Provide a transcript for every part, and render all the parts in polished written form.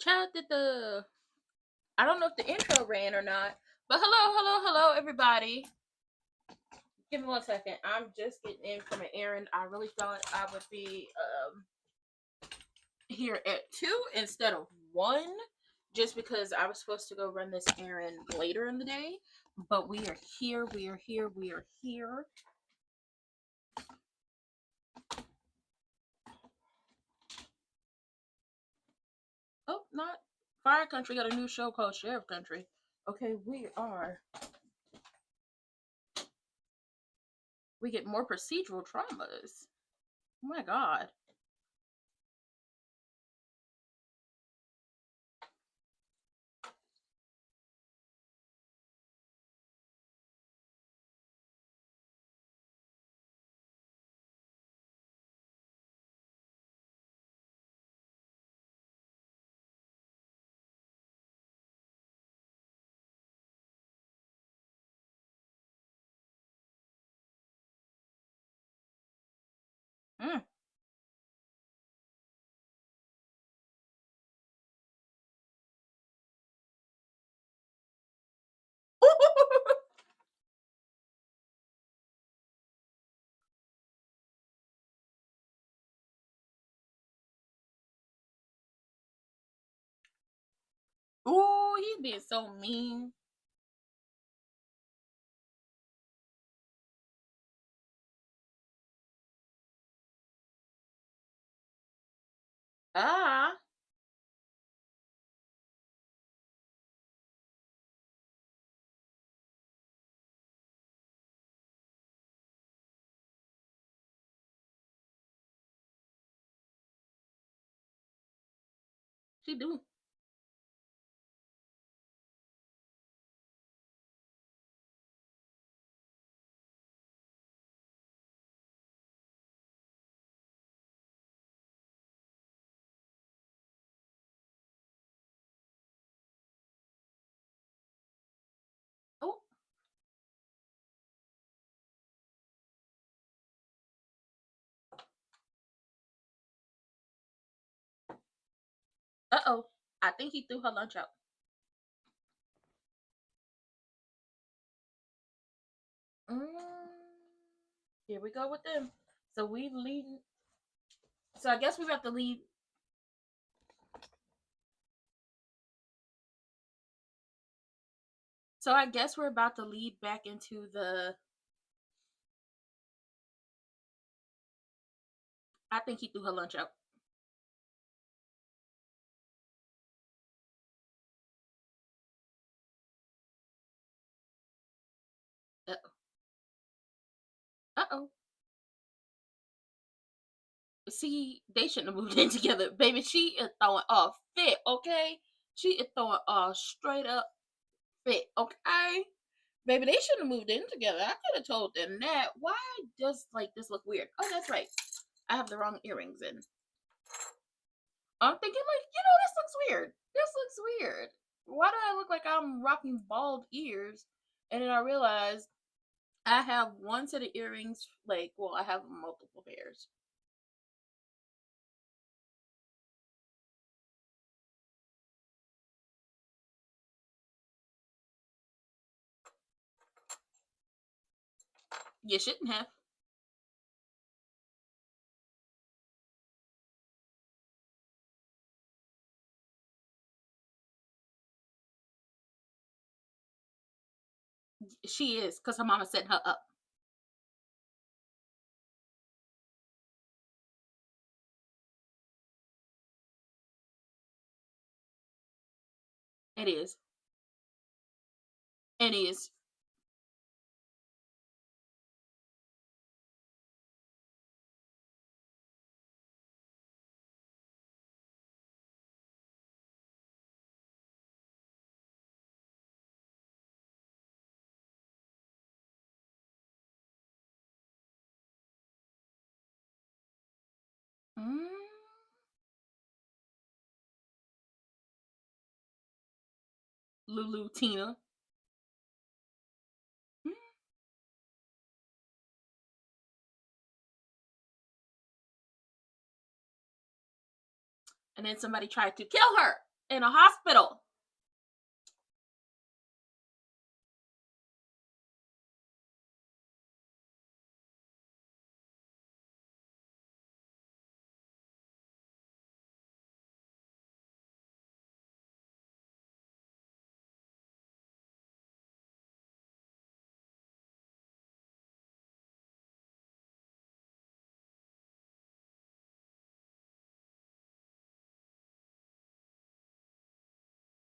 Child did the I don't know if the intro ran or not, but hello, everybody. Give me 1 second. I'm just getting in from an errand. I really thought I would be here at 2 instead of 1, just because I was supposed to go run this errand later in the day. But we are here. We are here. We are here. Oh, not Fire Country got a new show called Sheriff Country. Okay, we get more procedural traumas. Oh my god. Mm. Ooh, he's being so mean. Ah. She do. Oh. Uh-oh. I think he threw her lunch out. Mm. Here we go with them. So we leading. So I guess we have to lead. So I guess we're about to lead back into the. I think he threw her lunch out. Uh-oh. Uh-oh. See, they shouldn't have moved in together. Baby, she is throwing a fit, okay? She is throwing a straight up fit, okay? Baby, they shouldn't have moved in together. I could have told them that. Why does like this look weird? Oh, that's right. I have the wrong earrings in. I'm thinking like, this looks weird. This looks weird. Why do I look like I'm rocking bald ears? And then I realized I have one set of earrings, I have multiple pairs. You shouldn't have. She is, because her mama set her up. It is. It is. Mm. Lulu Tina. Mm. And then somebody tried to kill her. in a hospital.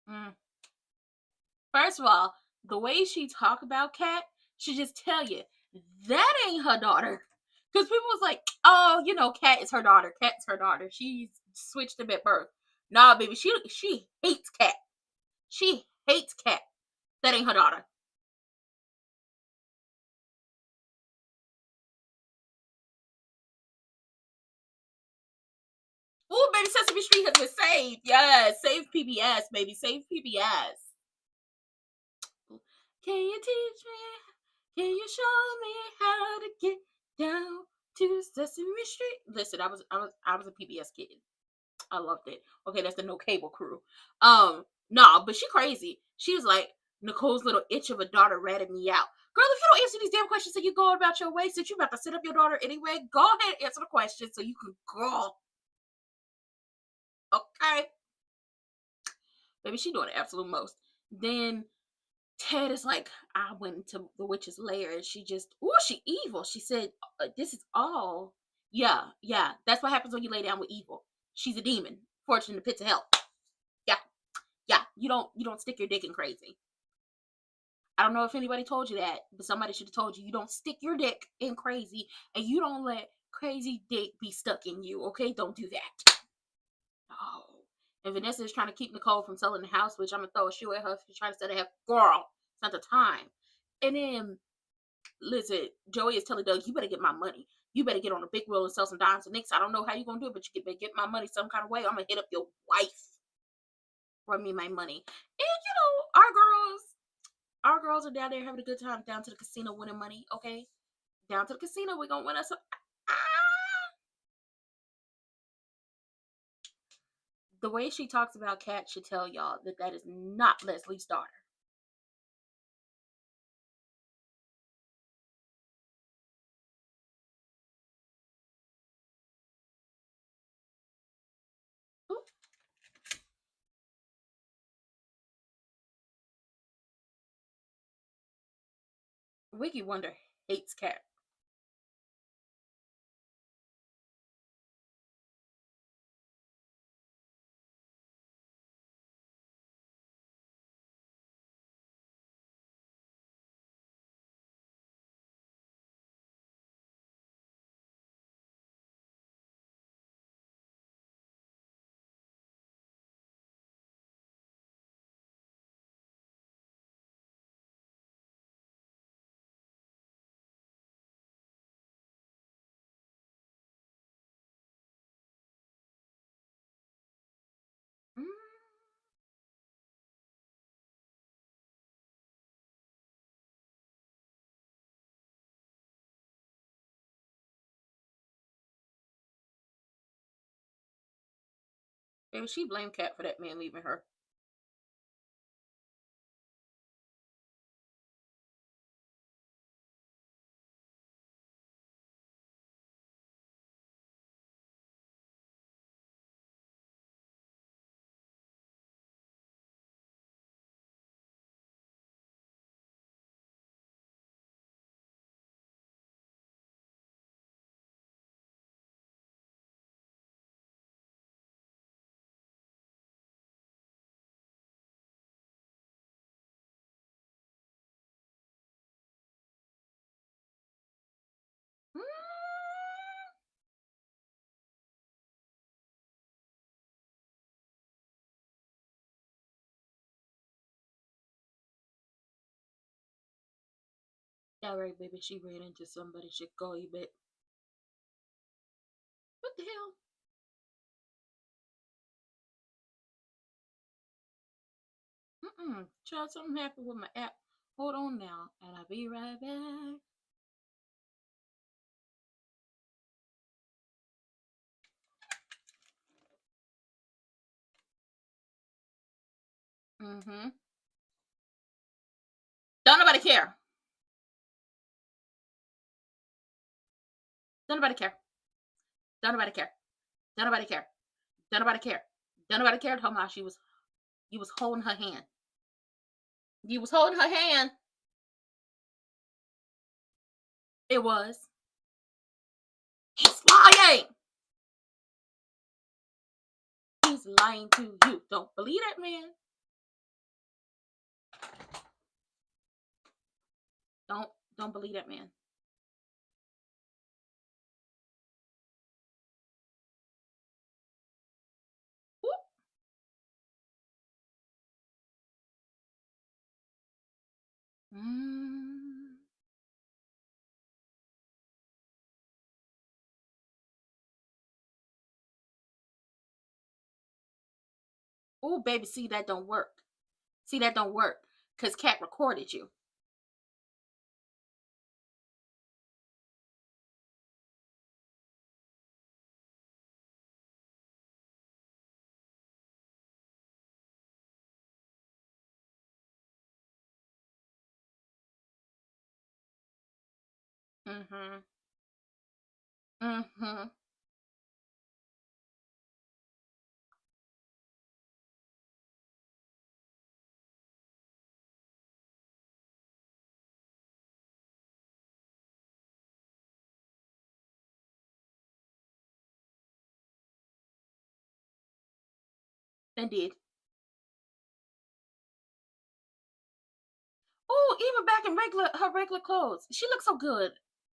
Mm. First of all, the way she talk about Kat, she just tell you that ain't her daughter. Because people was like, oh, you know, Kat is her daughter. Kat's her daughter. She's switched them at birth. Nah, baby, she hates Kat. She hates Kat. That ain't her daughter. Ooh, baby, Sesame Street has been saved. Yes, save PBS, baby, save PBS. Can you teach me? Can you show me how to get down to Sesame Street? Listen, I was a PBS kid. I loved it. Okay, that's the no cable crew. No, but she crazy. She was like, Nicole's little itch of a daughter ratted me out. Girl, if you don't answer these damn questions so you go about your way, since you about to set up your daughter anyway, go ahead and answer the question so you can go. Okay. Maybe she doing the absolute most. Then Ted is like, I went into the witch's lair and she just, oh, she evil. She said, this is all. Yeah, yeah. That's what happens when you lay down with evil. She's a demon, fortune in the pits of hell. Yeah, yeah. You don't stick your dick in crazy. I don't know if anybody told you that, but somebody should have told you. You don't stick your dick in crazy, and you don't let crazy dick be stuck in you. Okay, don't do that. No. And Vanessa is trying to keep Nicole from selling the house, which I'm gonna throw a shoe at her. She's trying to sell the house. Girl, it's not the time. And then, listen, Joey is telling Doug, you better get my money. You better get on a big wheel and sell some dimes and nicks. I don't know how you're gonna do it, but you better get my money some kind of way. I'm gonna hit up your wife. Run me my money. And our girls are down there having a good time down to the casino winning money. Okay, down to the casino, we're gonna win us. The way she talks about Kat should tell y'all that that is not Leslie's daughter. Ooh, Wiggy Wonder hates Kat. Mm. Maybe she blamed Kat for that man leaving her. Mm. Yeah, right, baby. She ran into somebody. She call you back. What the hell? Child, something happened with my app. Hold on now, and I'll be right back. Mm-hmm. Don't nobody care. Don't nobody care. Don't nobody care. Don't nobody care. Don't nobody care. Don't nobody care how much you was holding her hand. You was holding her hand. It was. He's lying. He's lying to you. Don't believe that man. Don't believe that man. Mm. Oh, baby, see that don't work. See that don't work because Cat recorded you. Mm-hmm. Mm-hmm. They did. Oh, even back in her regular clothes, she looks so good.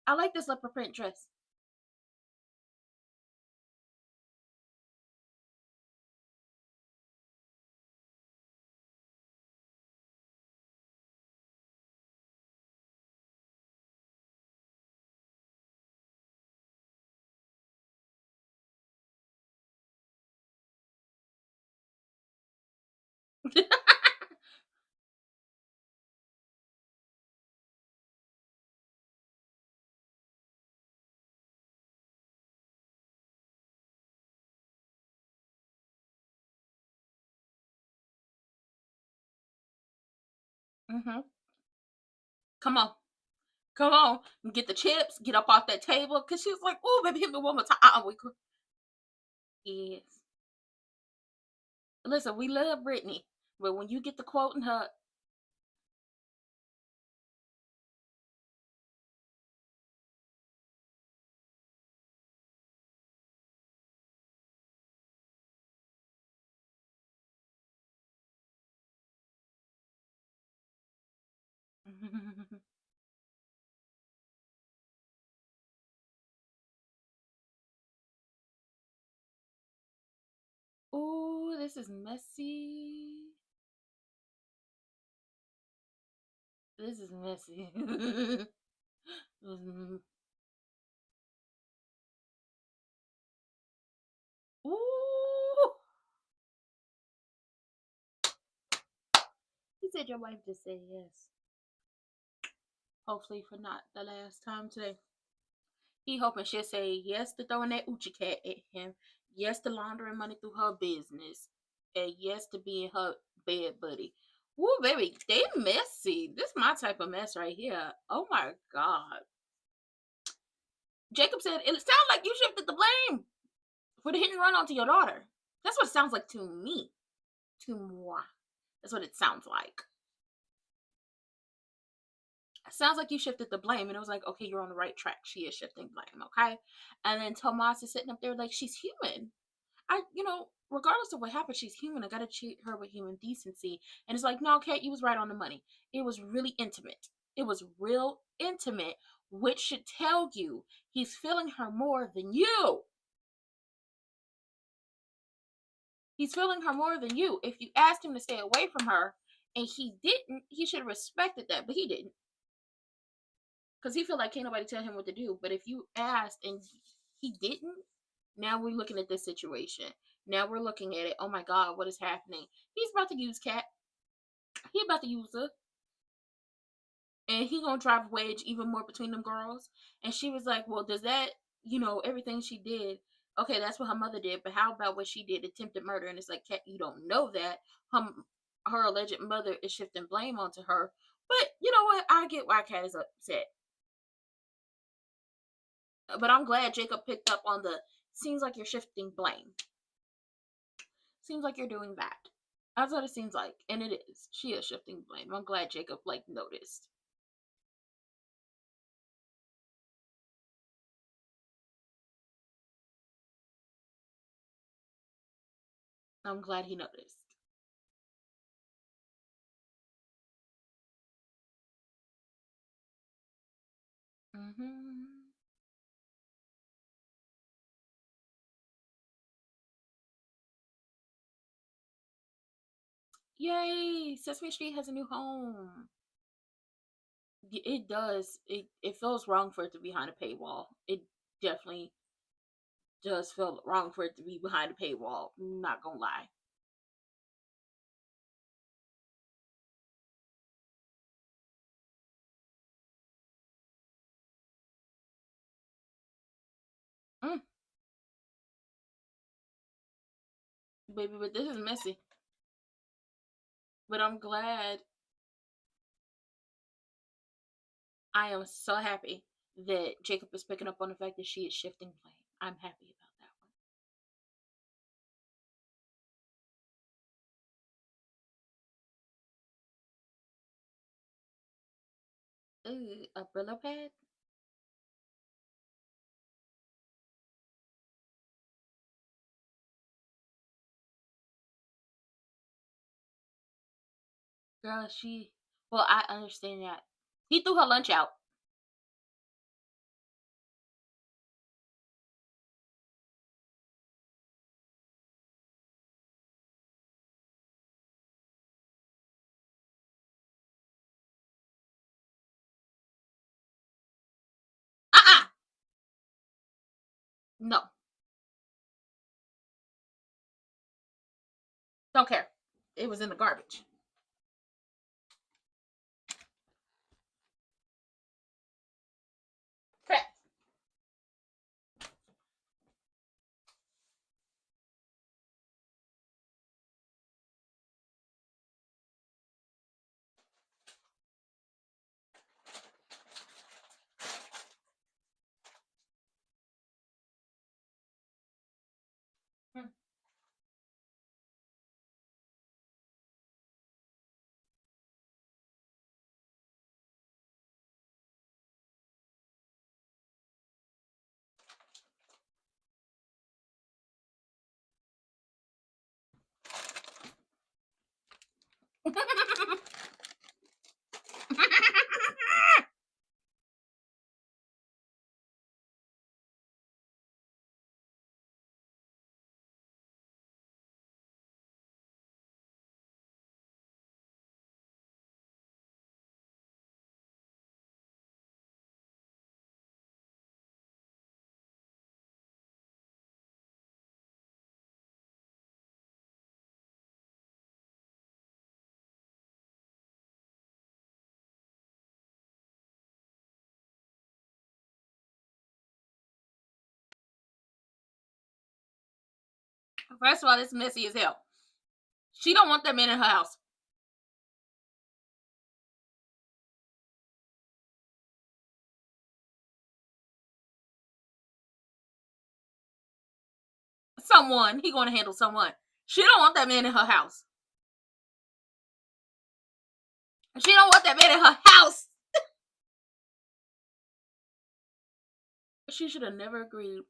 I like this leopard print dress. Mm-hmm. Come on. Come on. Get the chips. Get up off that table. Because she was like, oh, baby, hit me one more time. Yes. Listen, we love Brittany. But when you get the quoting her. Oh, this is messy. This is messy. Mm. Ooh. He said your wife just said yes. Hopefully for not the last time today. He hoping she'll say yes to throwing that Uchi cat at him, yes to laundering money through her business, and yes to being her bed buddy. Woo, baby, they messy. This my type of mess right here. Oh my god. Jacob said it sounds like you shifted the blame for the hit and run onto your daughter. That's what it sounds like to me. To moi. That's what it sounds like. It sounds like you shifted the blame, and it was like, okay, you're on the right track. She is shifting blame, okay? And then Tomas is sitting up there like she's human. Regardless of what happened, she's human. I gotta treat her with human decency. And it's like, no, Kate, you was right on the money. It was really intimate. It was real intimate, which should tell you he's feeling her more than you. He's feeling her more than you. If you asked him to stay away from her and he didn't, he should have respected that, but he didn't. Because he feel like can't nobody tell him what to do. But if you asked and he didn't, now we're looking at this situation. Now we're looking at it. Oh my God, what is happening? He's about to use Cat. He about to use her. And he gonna drive a wedge even more between them girls. And she was like, well, does that, everything she did, okay, that's what her mother did, but how about what she did, attempted murder? And it's like, Cat, you don't know that. her alleged mother is shifting blame onto her. But you know what? I get why Kat is upset. But I'm glad Jacob picked up on the seems like you're shifting blame. Seems like you're doing that. That's what it seems like. And it is. She is shifting blame. I'm glad Jacob noticed. I'm glad he noticed. Mm-hmm. Yay! Sesame Street has a new home. It does. It feels wrong for it to be behind a paywall. It definitely does feel wrong for it to be behind a paywall. I'm not gonna lie. Mm, baby, but this is messy. But I'm glad. I am so happy that Jacob is picking up on the fact that she is shifting blame. I'm happy about that one. Ooh, a Brillo pad? Girl, she. Well, I understand that. He threw her lunch out. Uh-uh! No. Don't care. It was in the garbage. Correct. Hmm. First of all, it's messy as hell. She don't want that man in her house. Someone. He gonna handle someone. She don't want that man in her house. She don't want that man in her house. She should have never agreed.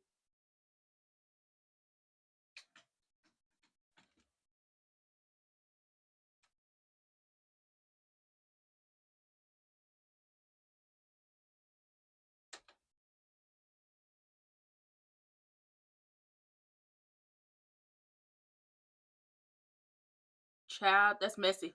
Child, that's messy.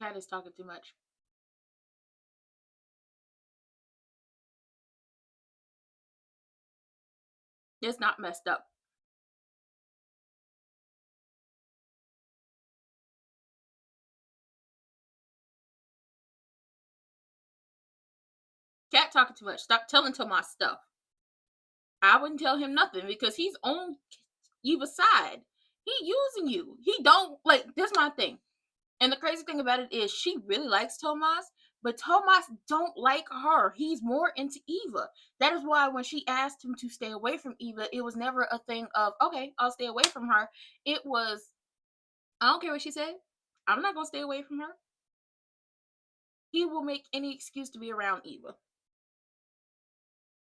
Cat is talking too much. It's not messed up. Cat talking too much. Stop telling Tomas stuff. I wouldn't tell him nothing because he's on Eva's side. He using you. He don't like. That's my thing. And the crazy thing about it is she really likes Tomas, but Tomas don't like her. He's more into Eva. That is why when she asked him to stay away from Eva, it was never a thing of, okay, I'll stay away from her. It was, I don't care what she said. I'm not going to stay away from her. He will make any excuse to be around Eva.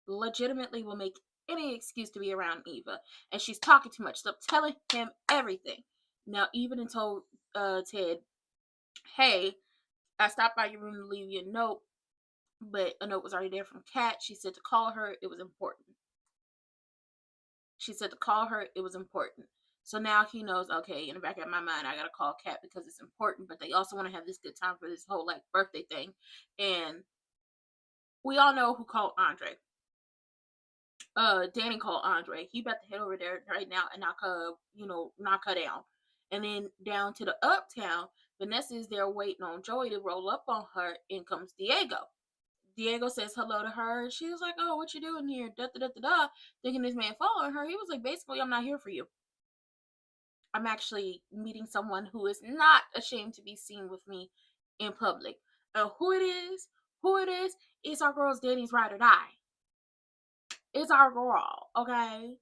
Legitimately will make any excuse to be around Eva. And she's talking too much. Stop telling him everything. Now, Eva then told Ted, hey, I stopped by your room to leave you a note, but a note was already there from Kat. She said to call her. It was important. She said to call her. It was important. So now he knows, okay, in the back of my mind, I got to call Kat because it's important, but they also want to have this good time for this whole, like, birthday thing. And we all know who called Andre. Danny called Andre. He about to head over there right now and knock her down. And then down to the uptown, Vanessa is there waiting on Joey to roll up on her. In comes Diego. Diego says hello to her. She was like, oh, what you doing here? Da da da da da. Thinking this man following her. He was like, basically, I'm not here for you. I'm actually meeting someone who is not ashamed to be seen with me in public. And who it is, it's our girl's Danny's ride or die. It's our girl, okay?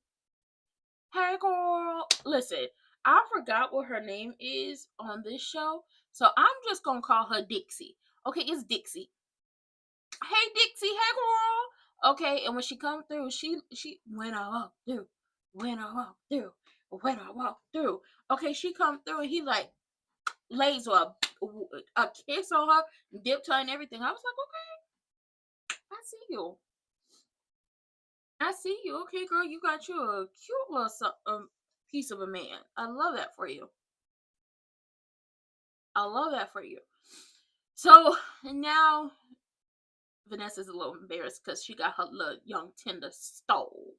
Hey, girl. Listen, I forgot what her name is on this show, so I'm just gonna call her Dixie. Okay, it's Dixie. Hey, Dixie. Hey, girl. Okay, and when she come through, she when I walk through, when I walk through, when I walk through. Okay, she come through and he like lays a kiss on her, dipped her and everything. I was like, okay, I see you. I see you. Okay, girl, you got you a cute little piece of a man. I love that for you. I love that for you. So now Vanessa's a little embarrassed because she got her little young tender stole.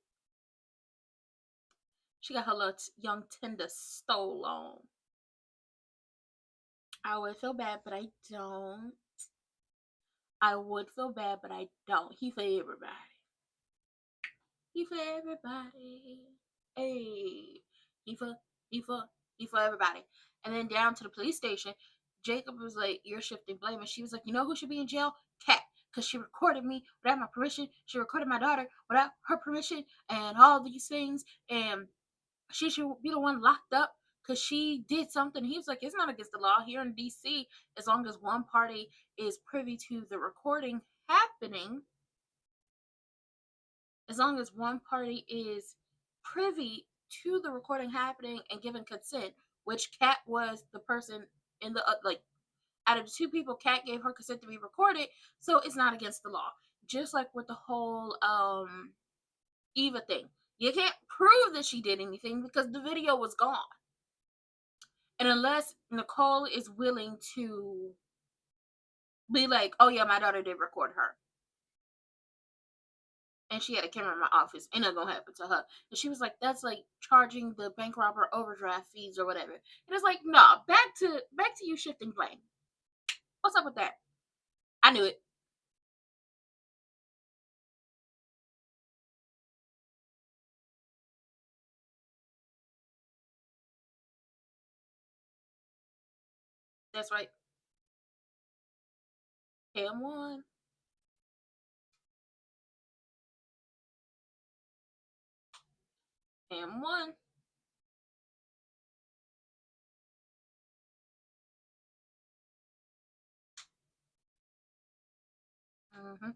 She got her little young tender stole on. I would feel bad, but I don't. I would feel bad, but I don't. He for everybody. He for everybody. Hey. He for he for he for everybody. And then down to the police station, Jacob was like, you're shifting blame. And she was like, you know who should be in jail? Kat. Because she recorded me without my permission. She recorded my daughter without her permission and all these things. And she should be the one locked up because she did something. He was like, it's not against the law here in DC. As long as one party is privy to the recording happening, as long as one party is privy to the recording happening and given consent, which Kat was the person in the out of the two people, Kat gave her consent to be recorded, so it's not against the law. Just like with the whole Eva thing, you can't prove that she did anything because the video was gone, and unless Nicole is willing to be like, oh yeah, my daughter did record her and she had a camera in my office, ain't nothing gonna happen to her. And she was like, that's like charging the bank robber overdraft fees or whatever. And it's like, nah, back to you shifting blame. What's up with that? I knew it. That's right. Cam won. Cam won. Mm-hmm.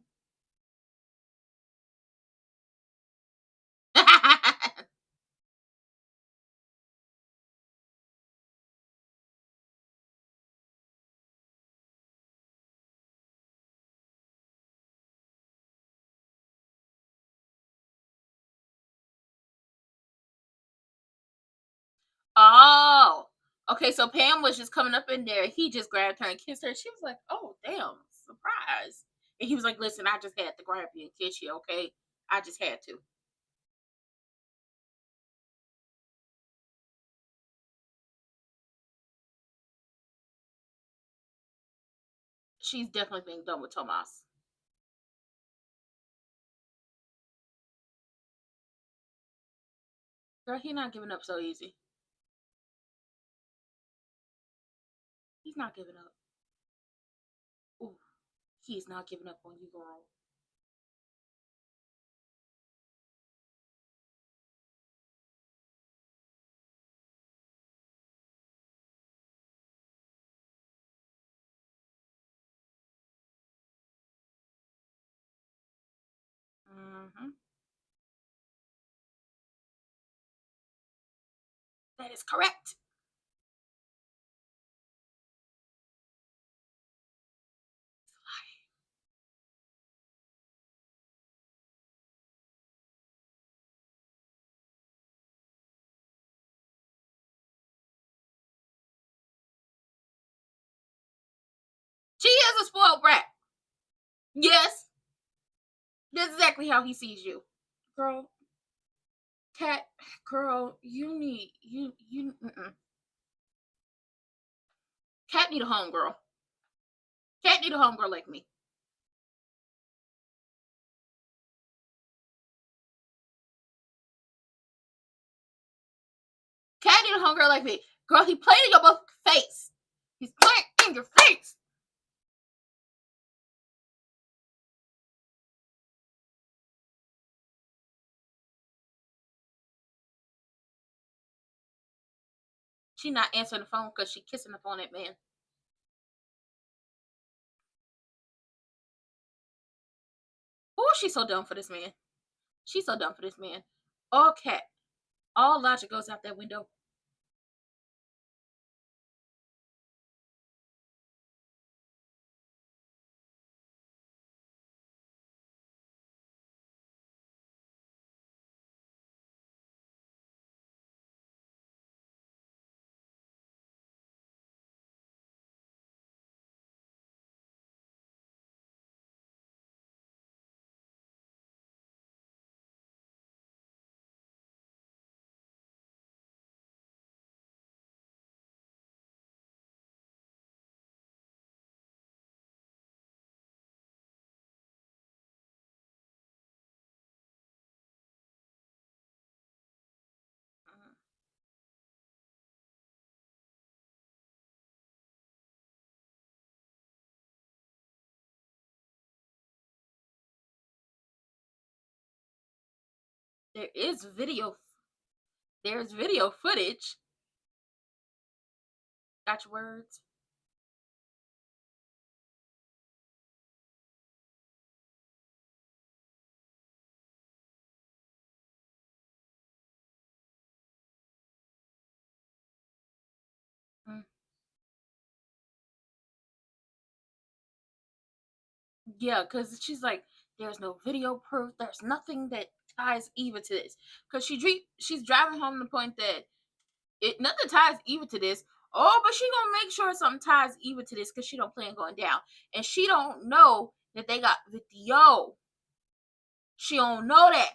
Oh, Okay, so Pam was just coming up in there. He just grabbed her and kissed her. She was like, "Oh, damn, surprise!" And he was like, "Listen, I just had to grab you and kiss you. Okay, I just had to." She's definitely being done with Tomas. Girl, he not giving up so easy. He's not giving up. Ooh, he's not giving up on you, girl. Mm-hmm. That is correct. She is a spoiled brat. Yes, that's exactly how he sees you, girl. Cat, girl, you need you. Cat need a home girl. Cat need a home girl like me. Cat need a home girl like me. Girl, he played in your both face. He's playing in your face. She not answering the phone because she kissing up on that man. Oh, she's so dumb for this man. She's so dumb for this man. All Cat. All logic goes out that window. There is video. There's video footage. Got your words? Mm. Yeah, because she's like, there's no video proof. There's nothing that ties Eva to this. Because she's driving home the point that nothing ties Eva to this. Oh, but she gonna make sure something ties Eva to this because she don't plan going down, and she don't know that they got video. She don't know that.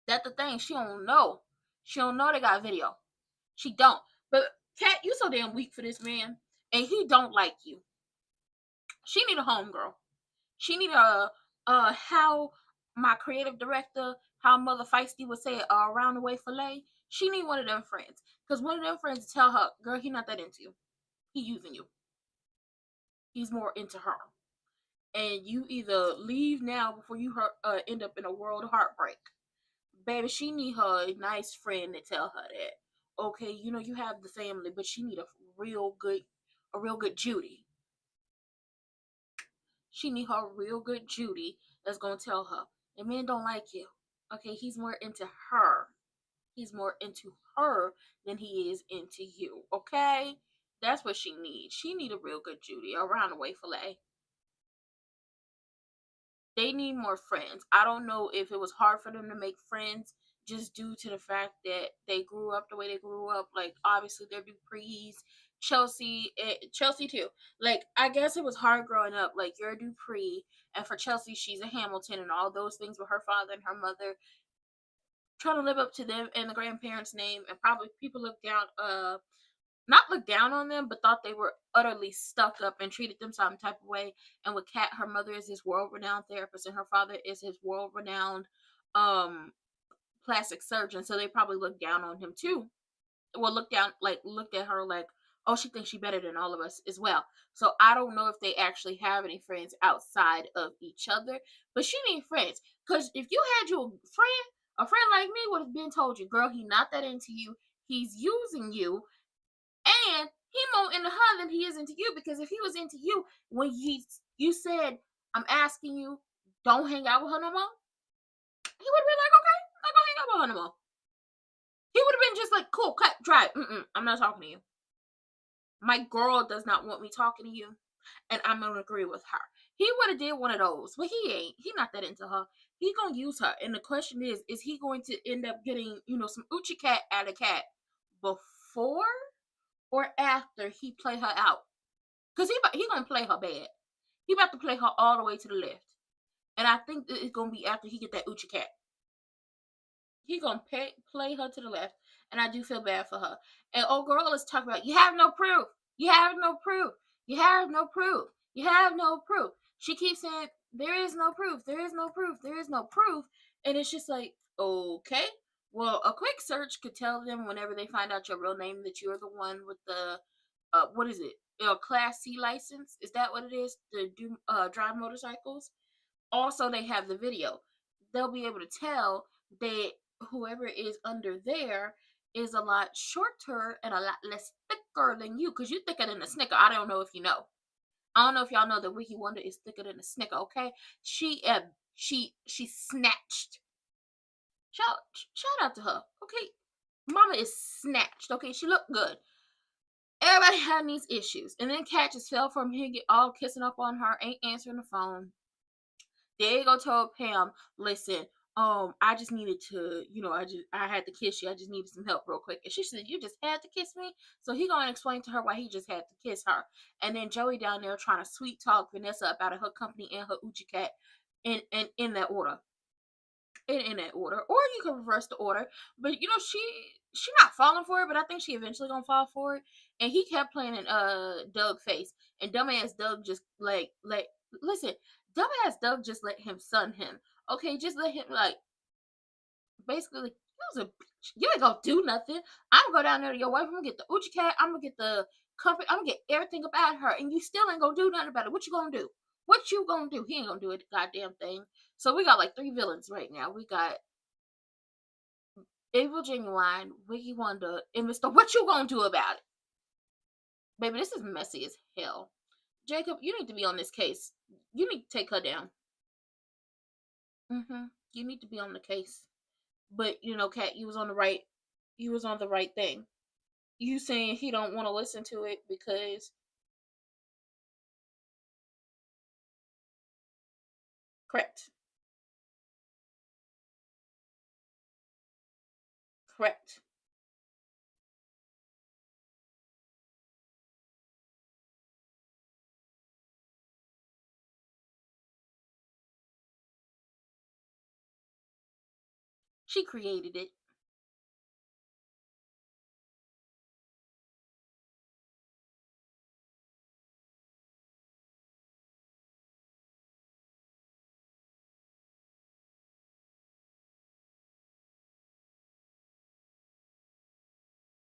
That's the thing. She don't know. She don't know they got video. She don't. But Kat, you so damn weak for this man, and he don't like you. She need a homegirl. She need how my creative director, how Mother Feisty would say it, around the way fillet. She need one of them friends, cause one of them friends tell her, girl, he not that into you. He using you. He's more into her. And you either leave now before you end up in a world of heartbreak. Baby, she need her a nice friend to tell her that. Okay, you know you have the family, but she need a real good Judy. She need her real good Judy that's gonna tell her the man don't like you. Okay, he's more into her. He's more into her than he is into you. Okay, that's what she needs. She need a real good Judy around the way fillet. they need more friends. I don't know if it was hard for them to make friends just due to the fact that they grew up the way they grew up. Like, obviously, they're Duprees. Chelsea too. Like, I guess it was hard growing up. Like, you're a Dupree, and for Chelsea, she's a Hamilton, and all those things with her father and her mother, trying to live up to them and the grandparents' name, and probably people look down, not look down on them, but thought they were utterly stuck up and treated them some type of way. And with Kat, her mother is his world-renowned therapist, and her father is his world-renowned um plastic surgeon. So they probably looked down on him too. Well, looked at her like, oh, she thinks she's better than all of us as well. So I don't know if they actually have any friends outside of each other, but she needs friends. Because if you had your a friend like me would have been told you, girl, he not that into you. He's using you, and he more into her than he is into you. Because if he was into you, when you said, I'm asking you, don't hang out with her no more, he would have been like, okay, I'm not gonna hang out with her no more. He would have been just like, cool, cut, dry. I'm not talking to you. My girl does not want me talking to you, and I'm gonna agree with her. He would have did one of those, but he ain't. He not that into her. He gonna use her, and the question is he going to end up getting, some Uchi cat out of cat before or after he play her out? Cause he gonna play her bad. He about to play her all the way to the left, and I think that it's gonna be after he get that Uchi cat. He gonna play her to the left, and I do feel bad for her. And old girl is talking about, you have no proof. You have no proof. You have no proof. You have no proof. She keeps saying, there is no proof. There is no proof. There is no proof. And it's just like, okay. Well, a quick search could tell them whenever they find out your real name that you're the one with the, what is it? Class C license? Is that what it is? To do drive motorcycles? Also, they have the video. They'll be able to tell that whoever is under there is a lot shorter and a lot less thicker than you, because you're thicker than a snicker. I don't know if you know. I don't know if y'all know that Wiki Wonder is thicker than a snicker. Okay, she snatched. Shout out to her. Okay, Mama is snatched. Okay, she looked good. Everybody had these issues, and then Cat just fell from here, get all kissing up on her, ain't answering the phone. Diego told Pam, listen, I just needed to, I had to kiss you. I just needed some help real quick. And she said, you just had to kiss me? So he gonna explain to her why he just had to kiss her. And then Joey down there trying to sweet talk Vanessa up out of her company and her Uchi cat in that order. In that order. Or you can reverse the order. But she not falling for it, but I think she eventually gonna fall for it. And he kept playing in Doug face. And dumbass Doug just listen, dumbass Doug just let him son him. Okay, just let him basically you was a bitch. You ain't gonna do nothing. I'm gonna go down there to your wife. I'm gonna get the Uchi cat. I'm gonna get the company. I'm gonna get everything about her, and you still ain't gonna do nothing about it. What you gonna do? What you gonna do? He ain't gonna do it, goddamn thing. So we got like 3 villains right now. We got Evil Genuine, Wiggy Wonder, and Mr. What you gonna do about it? Baby, this is messy as hell. Jacob, you need to be on this case. You need to take her down. You need to be on the case. But Kat, you was on the right. You was on the right thing. You saying he don't want to listen to it because correct, correct. She created it.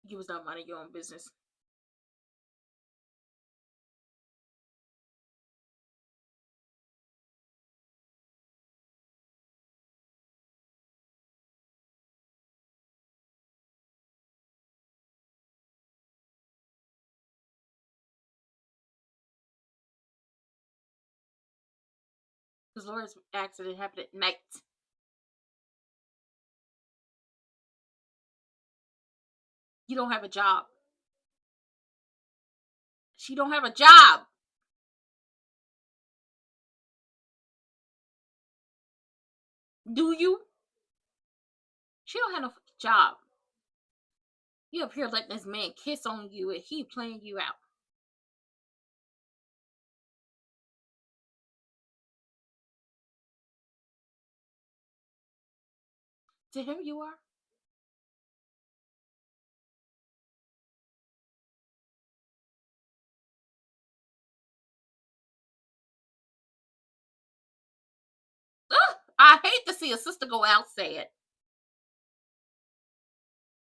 You was not minding your own business. Because Laura's accident happened at night. You don't have a job. She don't have a job. Do you? She don't have no fucking job. You up here letting this man kiss on you and he playing you out. To him, you are. Ugh, I hate to see a sister go out sad.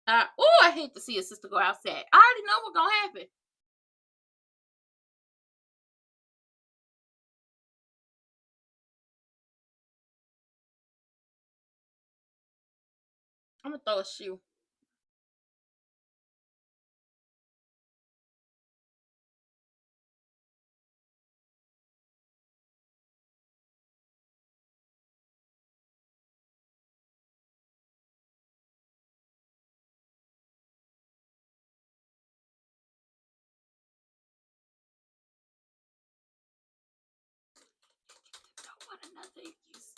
Oh, I hate to see a sister go out sad. I already know what's gonna happen. I'm gonna throw a shoe. Don't want another use.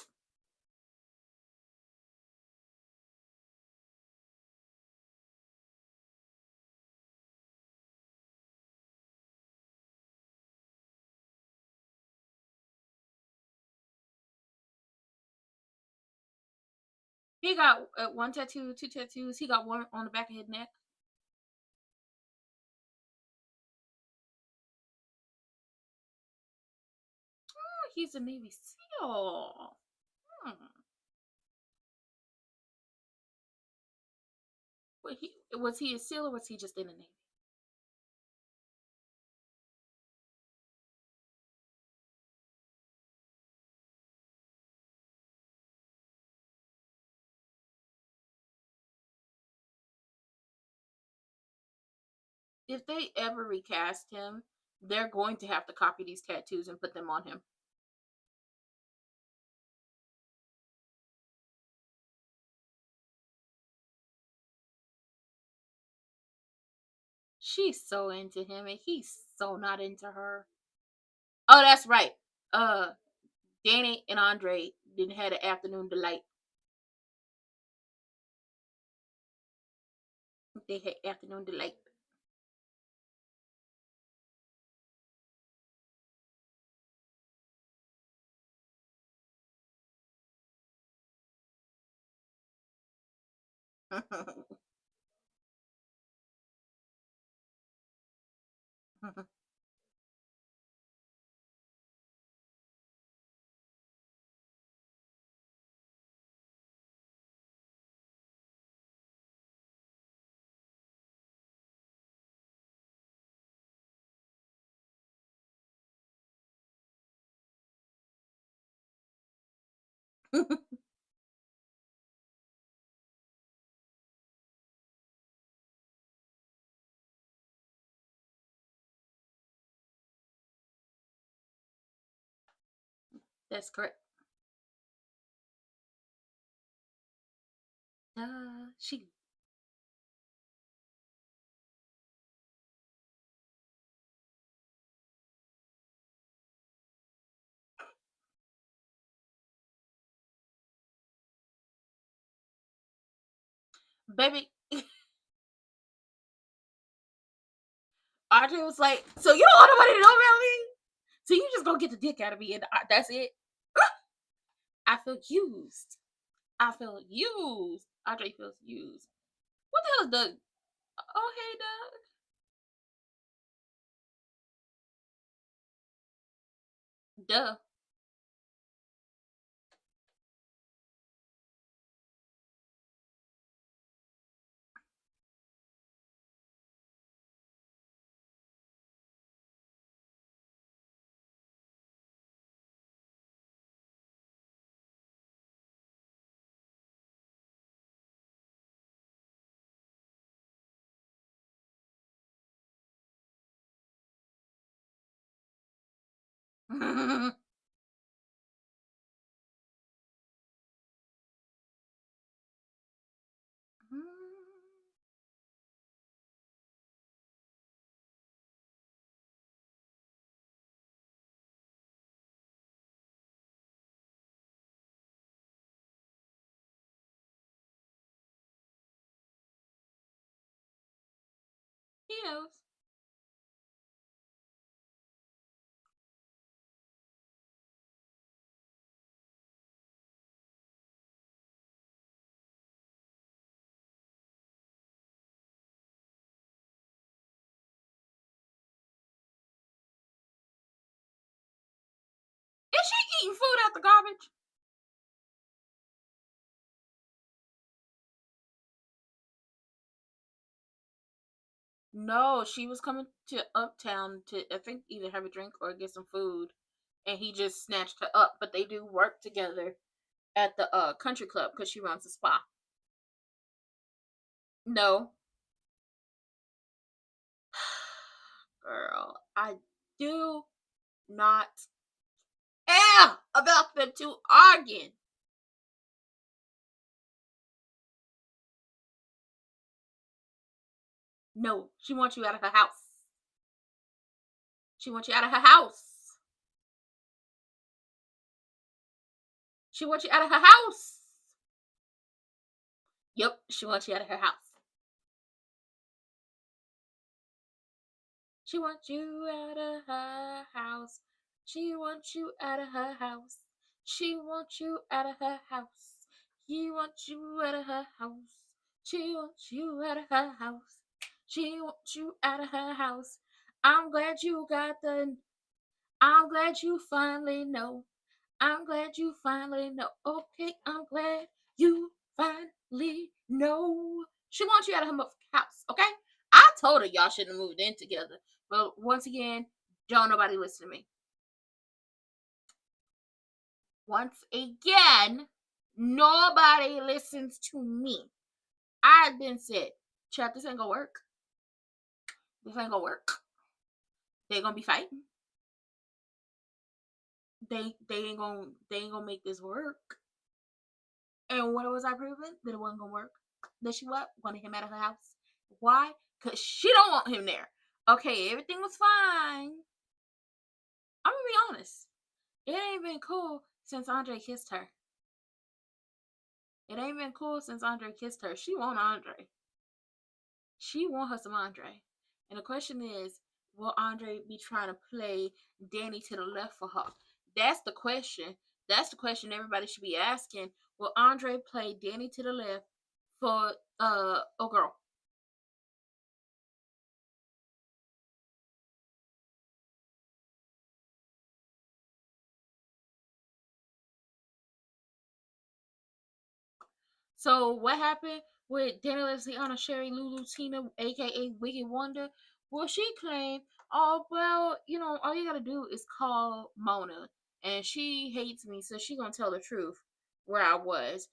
He got one tattoo, two tattoos. He got one on the back of his neck. Oh, he's a Navy SEAL. Hmm. Was he a SEAL or was he just in the Navy? If they ever recast him, they're going to have to copy these tattoos and put them on him. She's so into him and he's so not into her. Oh, that's right. Uh, Danny and Andre didn't have an afternoon delight. They had afternoon delight. That's correct. She, baby, Andre was like, "So you don't want nobody to know about me? So you just gonna get the dick out of me and that's it?" I feel used. I feel used. Andre feels used. What the hell is Doug? Oh, hey, Doug. Duh. knows. Is she eating food out the garbage? No, she was coming to Uptown to, I think, either have a drink or get some food, and he just snatched her up. But they do work together at the country club because she runs a spa. No, girl, I do not care about the two arguing. No, she wants you out of her house. She wants you out of her house. She wants you out of her house. Yep, she wants you out of her house. She wants you out of her house. She wants you out of her house. She wants you out of her house. He wants you out of her house. She wants you out of her house. She wants you out of her house. I'm glad you got the. I'm glad you finally know. I'm glad you finally know. Okay, I'm glad you finally know. She wants you out of her house, okay? I told her y'all shouldn't have moved in together. But once again, don't nobody listen to me. Once again, nobody listens to me. I've been said, Chap, this ain't gonna work. This ain't gonna work. They gonna be fighting. They ain't gonna make this work. And what was I proving? That it wasn't gonna work. That she what? Wanted him out of her house. Why? Cause she don't want him there. Okay, everything was fine. I'm gonna be honest. It ain't been cool since Andre kissed her. It ain't been cool since Andre kissed her. She want Andre. She want her some Andre. And the question is, will Andre be trying to play Danny to the left for her? That's the question. That's the question everybody should be asking. Will Andre play Danny to the left for a girl? So what happened with Danny Leslie, Anna Sherry, Lulu, Tina, aka Wicked Wonder? Well, she claimed, oh well, all you gotta do is call Mona, and she hates me, so she gonna tell the truth where I was.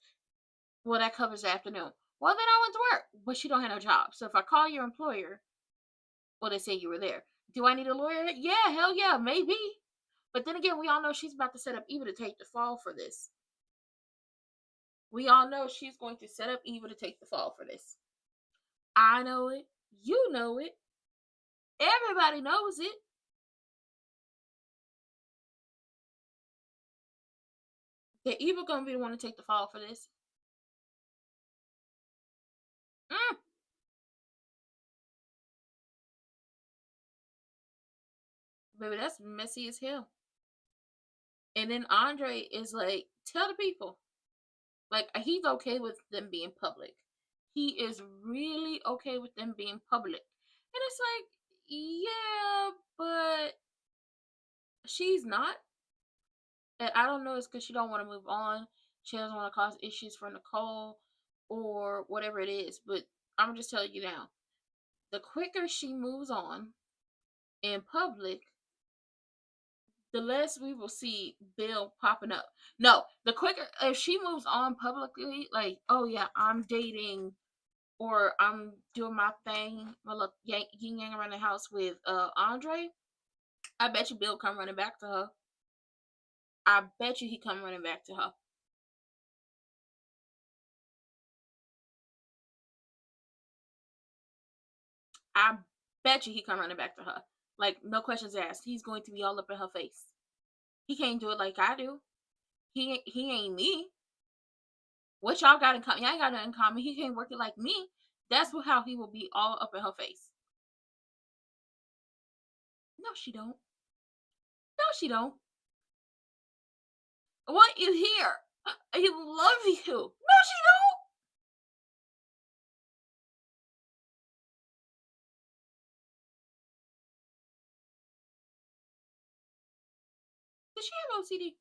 Well, that covers the afternoon. Well, then I went to work, but she don't have no job. So if I call your employer, well, they say you were there. Do I need a lawyer? Yeah, hell yeah, maybe. But then again, we all know she's about to set up Eva to take the fall for this. We all know she's going to set up Eva to take the fall for this. I know it. You know it. Everybody knows it. That Eva gonna be the one to take the fall for this. Mm, baby, that's messy as hell. And then Andre is like, tell the people. Like, he's okay with them being public. He is really okay with them being public. And it's like, yeah, but she's not. And I don't know, it's because she don't want to move on. She doesn't want to cause issues for Nicole or whatever it is. But I'm just telling you now, the quicker she moves on in public, the less we will see Bill popping up. No, the quicker, if she moves on publicly, like, oh yeah, I'm dating or I'm doing my thing, my little yin yang around the house with Andre, I bet you Bill come running back to her. I bet you he come running back to her. I bet you he come running back to her. Like, no questions asked. He's going to be all up in her face. He can't do it like I do. He ain't me. What y'all got in common? Y'all ain't got nothing in common. He can't work it like me. That's how he will be all up in her face. No, she don't. No, she don't. I want you here. I love you. No, she don't. Does she have OCD?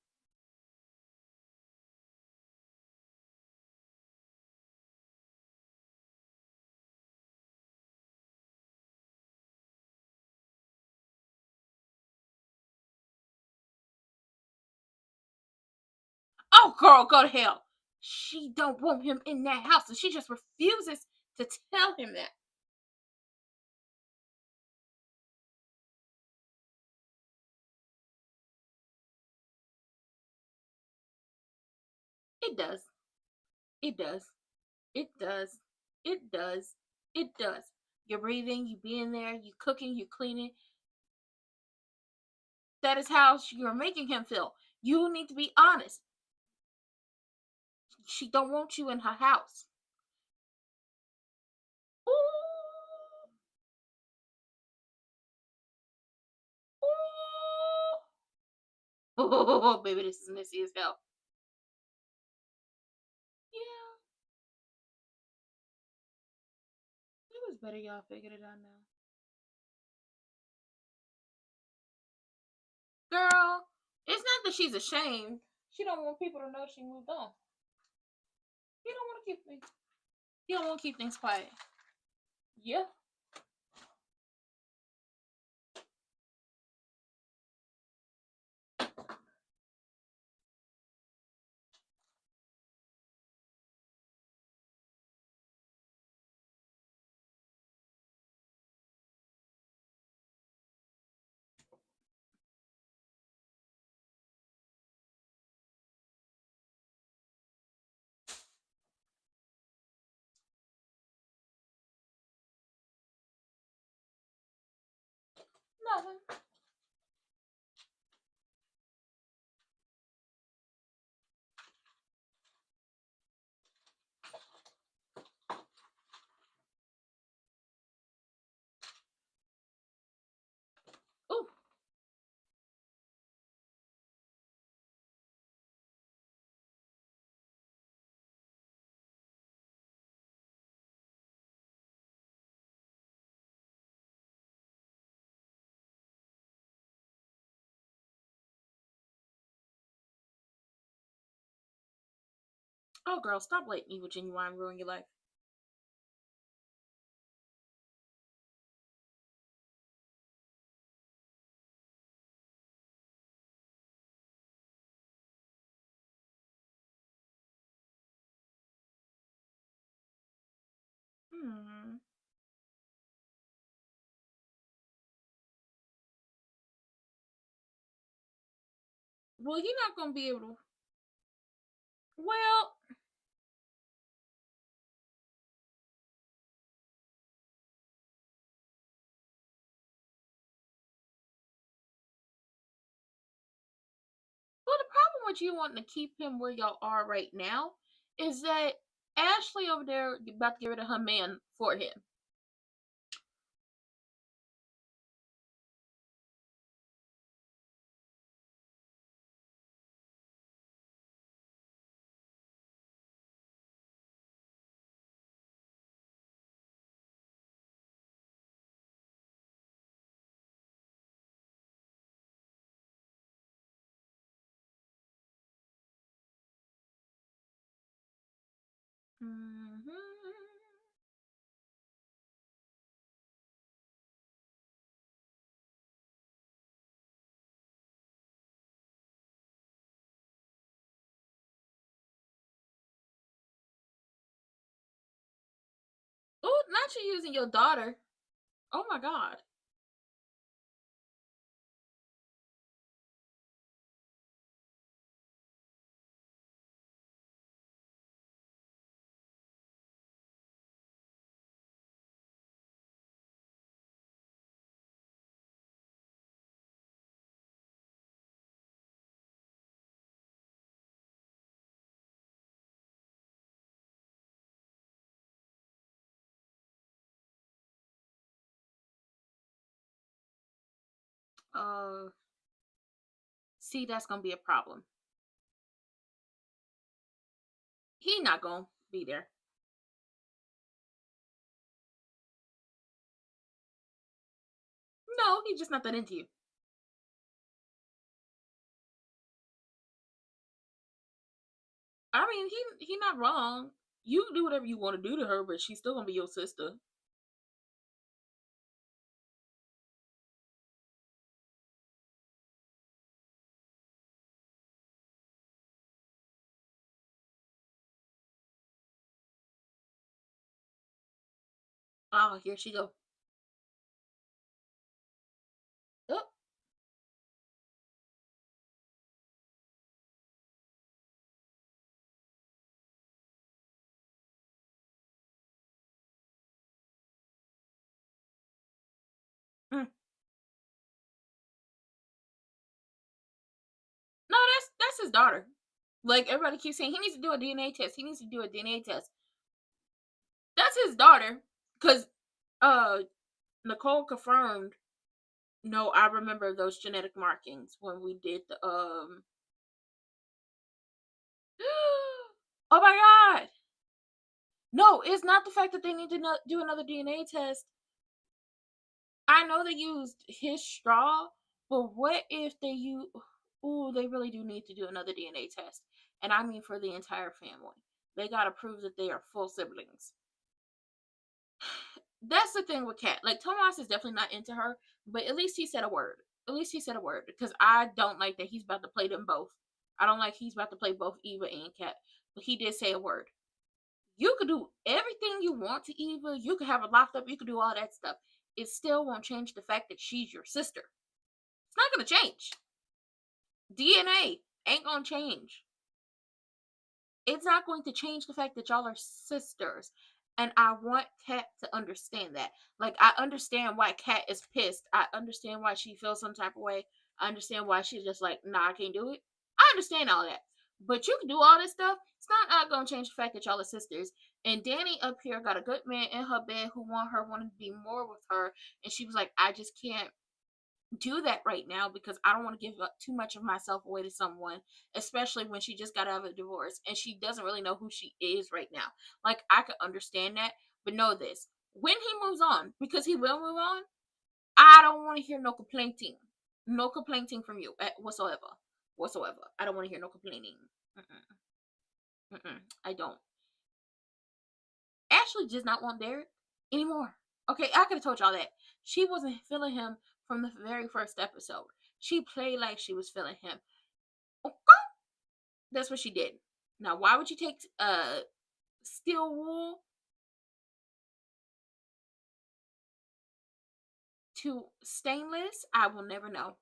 Oh, girl, go to hell. She don't want him in that house, and she just refuses to tell him that. It does. It does. It does. It does. It does. You're breathing, you being there, you cooking, you cleaning. That is how you're making him feel. You need to be honest. She don't want you in her house. Ooh, ooh. Oh, baby, this is messy as hell. Yeah, it was better y'all figured it out now. Girl, it's not that she's ashamed. She don't want people to know she moved on. You don't want to keep things. You don't want to keep things quiet. Yeah. Nothing. Ooh. Oh, girl, stop letting evil genuine ruin your life. Hmm. Well, you're not gonna be able to. Well, the problem with you wanting to keep him where y'all are right now is that Ashley over there about to get rid of her man for him. Hmm. Oh, not you using your daughter. Oh my god. See, that's gonna be a problem. He not gonna be there. No, he's just not that into you. I mean, he not wrong. You do whatever you want to do to her, but she's still gonna be your sister. Oh, here she go. Oh, mm. No, that's his daughter. Like everybody keeps saying, he needs to do a DNA test. He needs to do a DNA test. That's his daughter, because uh Nicole confirmed. No, I remember those genetic markings when we did the Oh my god! No, it's not the fact that they need to do another DNA test. I know they used his straw, but what if they use? Ooh, they really do need to do another DNA test, and I mean for the entire family. They gotta prove that they are full siblings. That's the thing with Kat. Like Tomas is definitely not into her, but at least he said a word. At least he said a word, because I don't like that he's about to play them both. I don't like he's about to play both Eva and Kat, but he did say a word. You could do everything you want to Eva. You could have her locked up. You could do all that stuff. It still won't change the fact that she's your sister. It's not gonna change. DNA ain't gonna change. It's not going to change the fact that y'all are sisters. And I want Kat to understand that. Like, I understand why Kat is pissed. I understand why she feels some type of way. I understand why she's just like, nah, I can't do it. I understand all that. But you can do all this stuff. It's not going to change the fact that y'all are sisters. And Danny up here got a good man in her bed who wanted to be more with her. And she was like, I just can't do that right now because I don't want to give up too much of myself away to someone, especially when she just got out of a divorce and she doesn't really know who she is right now. Like, I could understand that, but know this: when he moves on, because he will move on, I don't want to hear no complaining, no complaining from you whatsoever. I don't want to hear no complaining. Mm-mm, mm-mm, I don't. Ashley does not want Derek anymore. Okay, I could have told y'all that. She wasn't feeling him from the very first episode. She played like she was feeling him. Okay, that's what she did. Now, why would you take steel wool to stainless? I will never know.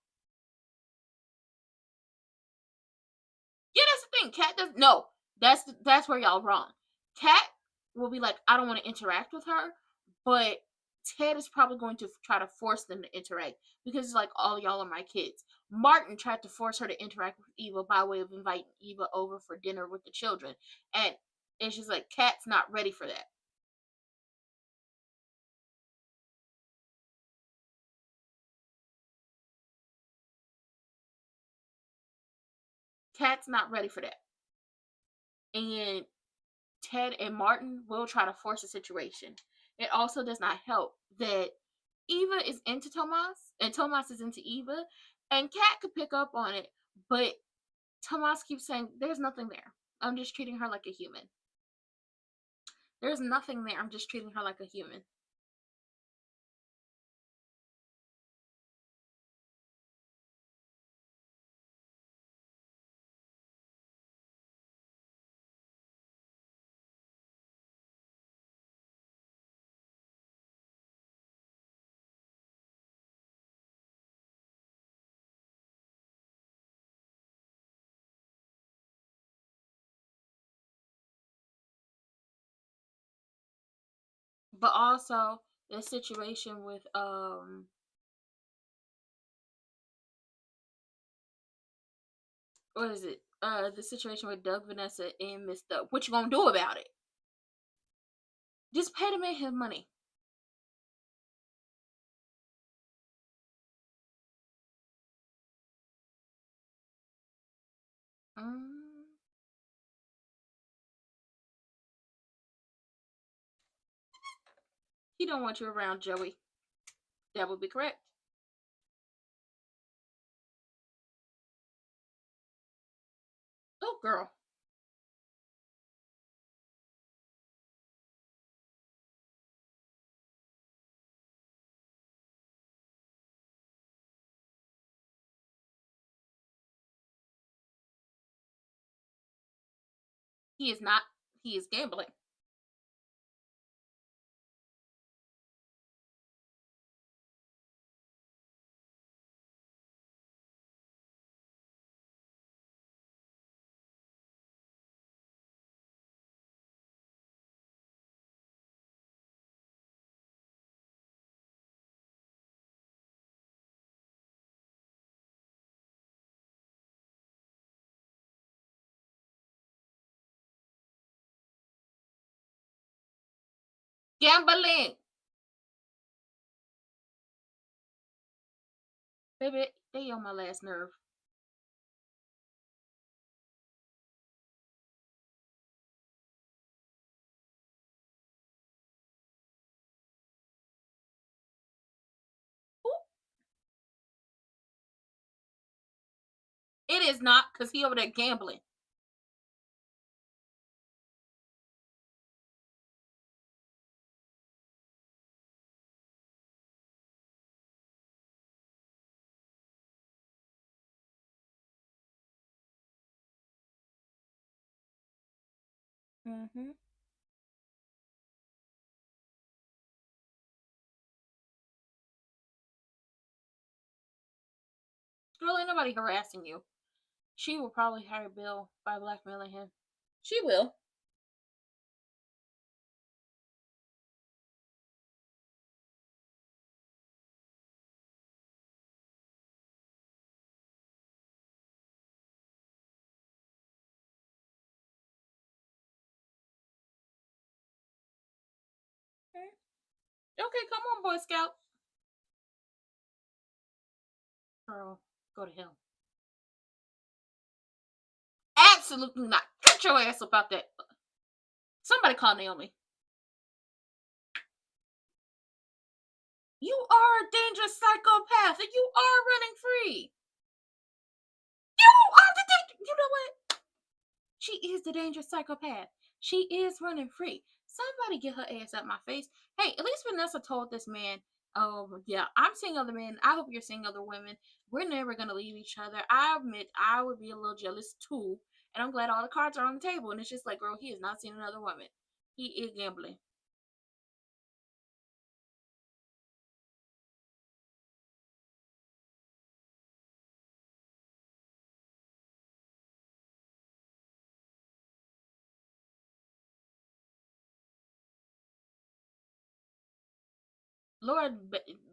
Yeah, that's the thing. Kat does no. That's where y'all wrong. Kat will be like, I don't want to interact with her, but Ted is probably going to try to force them to interact because it's like, all y'all are my kids. Martin tried to force her to interact with Eva by way of inviting Eva over for dinner with the children, and it's just like Kat's not ready for that. Kat's not ready for that, and Ted and Martin will try to force a situation. It also does not help that Eva is into Tomas and Tomas is into Eva, and Kat could pick up on it, but Tomas keeps saying, there's nothing there. I'm just treating her like a human. There's nothing there. I'm just treating her like a human. But also the situation with what is it? The situation with Doug, Vanessa, and Miss Doug. What you gonna do about it? Just pay the man his money. Mm. He don't want you around, Joey. That would be correct. Oh, girl. He is not. He is gambling. Gambling. Baby, they on my last nerve. Ooh. It is not, because he over there gambling. Mm-hmm. Girl, ain't nobody harassing you. She will probably hire Bill by blackmailing him. She will. Okay, come on, Boy Scout. Girl, go to hell. Absolutely not. Get your ass up out that. Somebody call Naomi. You are a dangerous psychopath and you are running free. You are the you know what? She is the dangerous psychopath. She is running free. Somebody get her ass out my face. Hey, at least Vanessa told this man, oh yeah, I'm seeing other men. I hope you're seeing other women. We're never gonna leave each other. I admit I would be a little jealous too. And I'm glad all the cards are on the table. And it's just like, girl, he is not seeing another woman. He is gambling. Laura,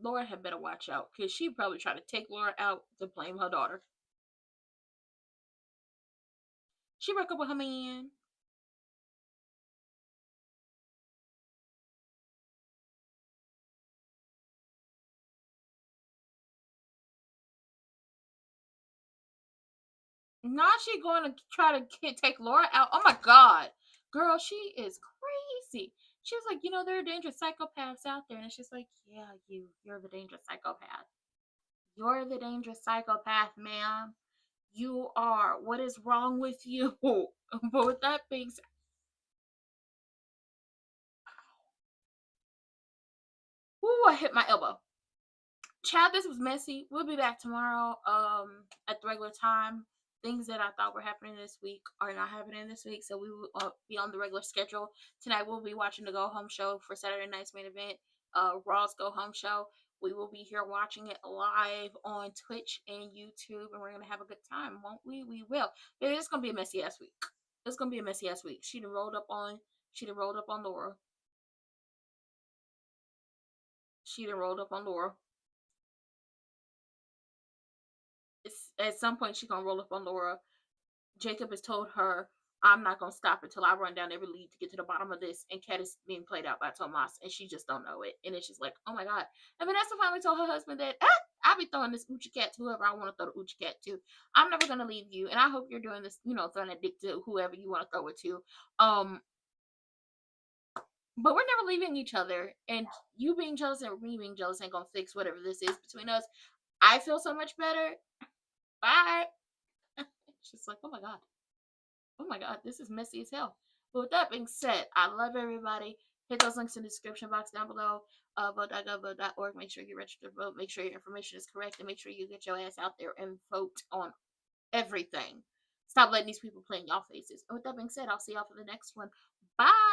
Laura had better watch out because she probably tried to take Laura out to blame her daughter. She broke up with her man. Now she going to try to take Laura out. Oh my god, girl, she is crazy. She was like, you know, there are dangerous psychopaths out there, and it's just like, yeah, you're the dangerous psychopath. You're the dangerous psychopath, ma'am. You are. What is wrong with you? But with that being said, ooh, I hit my elbow. Chad, this was messy. We'll be back tomorrow at the regular time. Things that I thought were happening this week are not happening this week, so we will be on the regular schedule. Tonight we'll be watching the Go Home show for Saturday night's main event, Raw's Go Home show. We will be here watching it live on Twitch and YouTube, and we're gonna have a good time, won't we? We will. It's gonna be a messy ass week. It's gonna be a messy ass week. She done rolled up on. She done rolled up on Laura. She done rolled up on Laura. At some point, she gonna roll up on Laura. Jacob has told her, I'm not gonna stop until I run down every lead to get to the bottom of this. And Kat is being played out by Tomas, and she just don't know it. And it's just like, oh my god. And Vanessa finally told her husband that I'll be throwing this Uchi cat to whoever I want to throw the Uchi cat to. I'm never gonna leave you, and I hope you're doing this, throwing a dick to whoever you want to throw it to. But we're never leaving each other, and you being jealous and me being jealous ain't gonna fix whatever this is between us. I feel so much better. Bye. It's just like, oh my god, this is messy as hell. But with that being said, I love everybody. Hit those links in the description box down below. Vote.gov.org. Make sure you register to vote. Make sure your information is correct, and make sure you get your ass out there and vote on everything. Stop letting these people play in y'all faces. And with that being said, I'll see y'all for the next one. Bye.